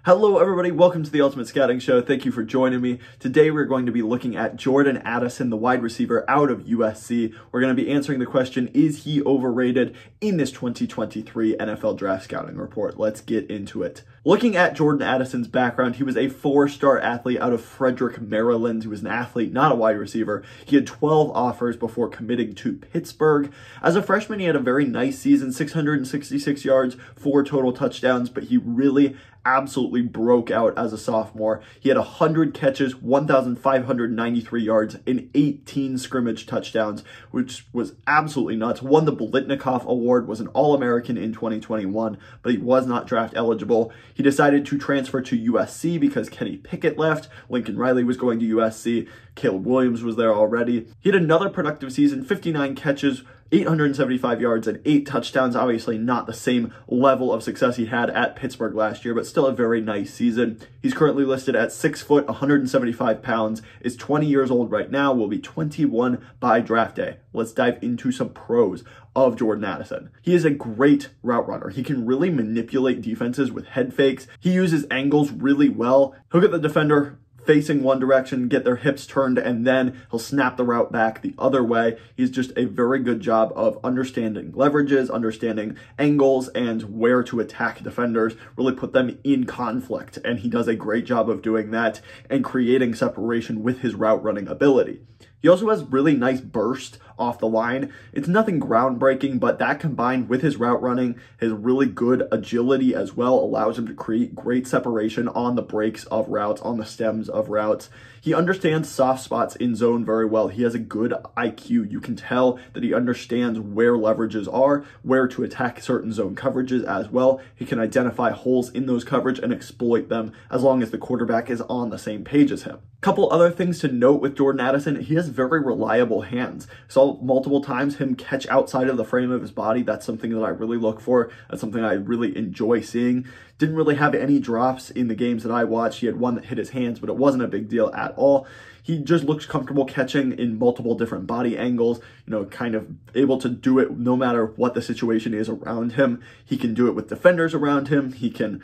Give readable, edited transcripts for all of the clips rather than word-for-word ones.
Hello everybody, welcome to the Ultimate Scouting Show. Thank you for joining me. Today we're going to be looking at Jordan Addison, the wide receiver out of USC. We're going to be answering the question, is he overrated in this 2023 NFL Draft Scouting Report? Let's get into it. Looking at Jordan Addison's background, he was a four-star athlete out of Frederick, Maryland. He was an athlete, not a wide receiver. He had 12 offers before committing to Pittsburgh. As a freshman, he had a very nice season, 666 yards, 4 total touchdowns, but he really absolutely broke out as a sophomore. He had 100 catches, 1,593 yards, and 18 scrimmage touchdowns, which was absolutely nuts. Won the Blitnikoff Award, was an All-American in 2021, but he was not draft eligible. He decided to transfer to USC because Kenny Pickett left. Lincoln Riley was going to USC. Caleb Williams was there already. He had another productive season, 59 catches, 875 yards, and 8 touchdowns. Obviously not the same level of success he had at Pittsburgh last year, but still a very nice season. He's currently listed at 6 foot, 175 pounds, is 20 years old right now, will be 21 by draft day. Let's dive into some pros of Jordan Addison. He is a great route runner. He can really manipulate defenses with head fakes. He uses angles really well. He'll get the defender facing one direction, get their hips turned, and then he'll snap the route back the other way. He's just a very good job of understanding leverages, understanding angles, and where to attack defenders, really put them in conflict. And he does a great job of doing that and creating separation with his route running ability. He also has really nice burst off the line. It's nothing groundbreaking, but that combined with his route running, his really good agility as well, allows him to create great separation on the breaks of routes, on the stems of routes. He understands soft spots in zone very well. He has a good IQ. You can tell that he understands where leverages are, where to attack certain zone coverages as well. He can identify holes in those coverage and exploit them as long as the quarterback is on the same page as him. Couple other things to note with Jordan Addison, he has very reliable hands. Saw multiple times him catch outside of the frame of his body. That's something that I really look for. That's something I really enjoy seeing. Didn't really have any drops in the games that I watched. He had one that hit his hands, but it wasn't a big deal at all. He just looks comfortable catching in multiple different body angles, kind of able to do it no matter what the situation is around him. He can do it with defenders around him. He can,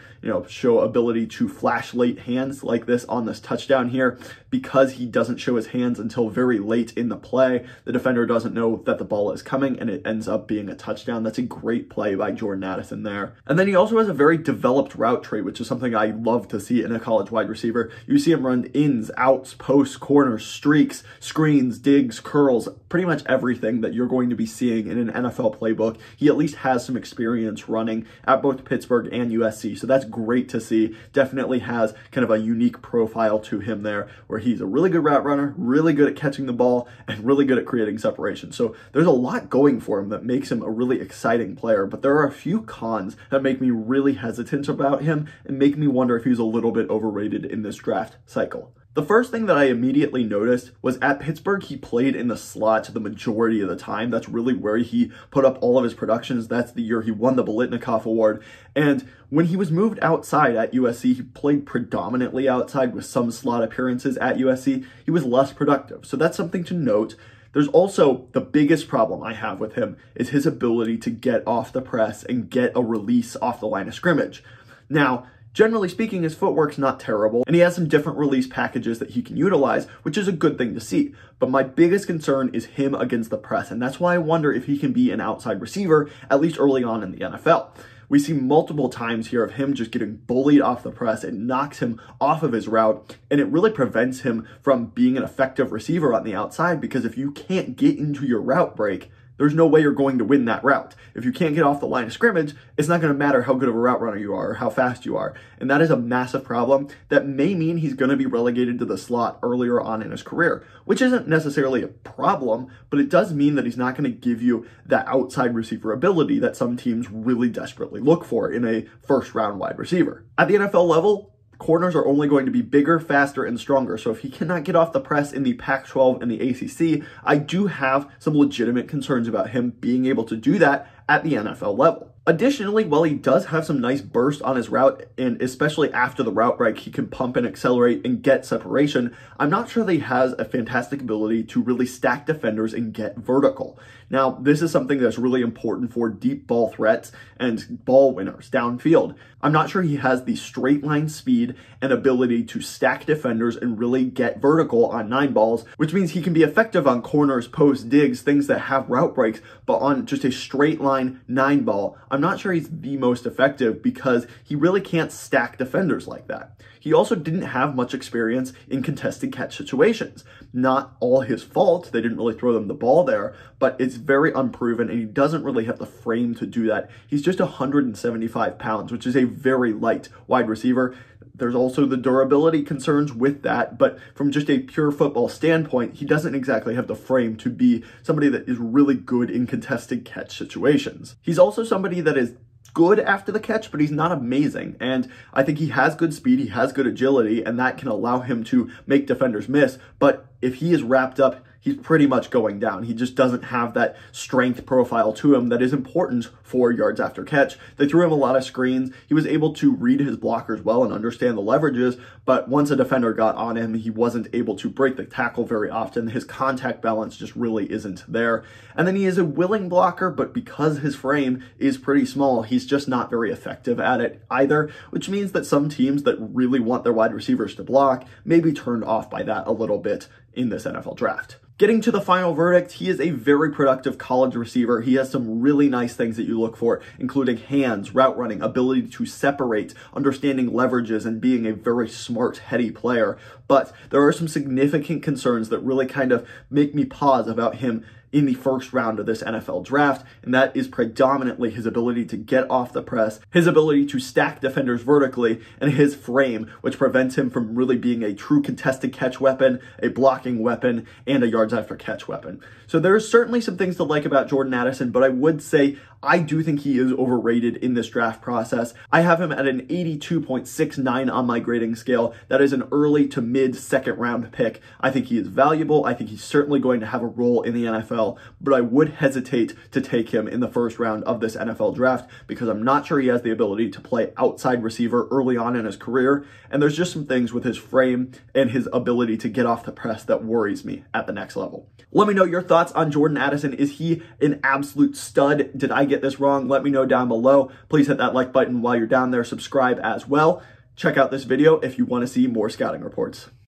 show ability to flash late hands like this on this touchdown here. Because he doesn't show his hands until very late in the play, the defender doesn't know that the ball is coming and it ends up being a touchdown. That's a great play by Jordan Addison there. And then he also has a very developed route tree, which is something I love to see in a college wide receiver. You see him run ins, outs, posts, corners, streaks, screens, digs, curls, pretty much everything that you're going to be seeing in an NFL playbook. He at least has some experience running at both Pittsburgh and USC, so that's great to see. Definitely has kind of a unique profile to him there, where he's a really good route runner, really good at catching the ball, and really good at creating separation. So there's a lot going for him that makes him a really exciting player, but there are a few cons that make me really hesitant about him and make me wonder if he's a little bit overrated in this draft cycle. The first thing that I immediately noticed was at Pittsburgh, he played in the slot the majority of the time. That's really where he put up all of his productions. That's the year he won the Blitnikoff Award. And when he was moved outside at USC, he played predominantly outside with some slot appearances at USC. He was less productive. So that's something to note. There's also the biggest problem I have with him is his ability to get off the press and get a release off the line of scrimmage. Now, generally speaking, his footwork's not terrible, and he has some different release packages that he can utilize, which is a good thing to see. But my biggest concern is him against the press, and that's why I wonder if he can be an outside receiver, at least early on in the NFL. We see multiple times here of him just getting bullied off the press. It knocks him off of his route, and it really prevents him from being an effective receiver on the outside, because if you can't get into your route break, there's no way you're going to win that route. If you can't get off the line of scrimmage, it's not going to matter how good of a route runner you are or how fast you are. And that is a massive problem that may mean he's going to be relegated to the slot earlier on in his career, which isn't necessarily a problem, but it does mean that he's not going to give you that outside receiver ability that some teams really desperately look for in a first-round wide receiver. At the NFL level, corners are only going to be bigger, faster, and stronger. So if he cannot get off the press in the Pac-12 and the ACC, I do have some legitimate concerns about him being able to do that at the NFL level. Additionally, while he does have some nice burst on his route, and especially after the route break, he can pump and accelerate and get separation, I'm not sure that he has a fantastic ability to really stack defenders and get vertical. Now, this is something that's really important for deep ball threats and ball winners downfield. I'm not sure he has the straight line speed and ability to stack defenders and really get vertical on 9 balls, which means he can be effective on corners, posts, digs, things that have route breaks, but on just a straight line 9 ball, I'm not sure he's the most effective because he really can't stack defenders like that. He also didn't have much experience in contested catch situations. Not all his fault, they didn't really throw them the ball there, but it's very unproven and he doesn't really have the frame to do that. He's just 175 pounds, which is a very light wide receiver. There's also the durability concerns with that, but from just a pure football standpoint, he doesn't exactly have the frame to be somebody that is really good in contested catch situations. He's also somebody that is good after the catch, but he's not amazing. And I think he has good speed, he has good agility, and that can allow him to make defenders miss. But if he is wrapped up, he's pretty much going down. He just doesn't have that strength profile to him that is important for yards after catch. They threw him a lot of screens. He was able to read his blockers well and understand the leverages, but once a defender got on him, he wasn't able to break the tackle very often. His contact balance just really isn't there. And then he is a willing blocker, but because his frame is pretty small, he's just not very effective at it either, which means that some teams that really want their wide receivers to block may be turned off by that a little bit in this NFL draft. Getting to the final verdict, he is a very productive college receiver. He has some really nice things that you look for, including hands, route running, ability to separate, understanding leverages, and being a very smart, heady player. But there are some significant concerns that really kind of make me pause about him in the first round of this NFL draft, and that is predominantly his ability to get off the press, his ability to stack defenders vertically, and his frame, which prevents him from really being a true contested catch weapon, a blocking weapon, and a yards after catch weapon. So there's certainly some things to like about Jordan Addison, but I would say I do think he is overrated in this draft process. I have him at an 82.69 on my grading scale. That is an early to mid second round pick. I think he is valuable. I think he's certainly going to have a role in the NFL, but I would hesitate to take him in the first round of this NFL draft because I'm not sure he has the ability to play outside receiver early on in his career. And there's just some things with his frame and his ability to get off the press that worries me at the next level. Let me know your thoughts on Jordan Addison. Is he an absolute stud? Did I get this wrong? Let me know down below. Please hit that like button while you're down there. Subscribe as well. Check out this video if you want to see more scouting reports.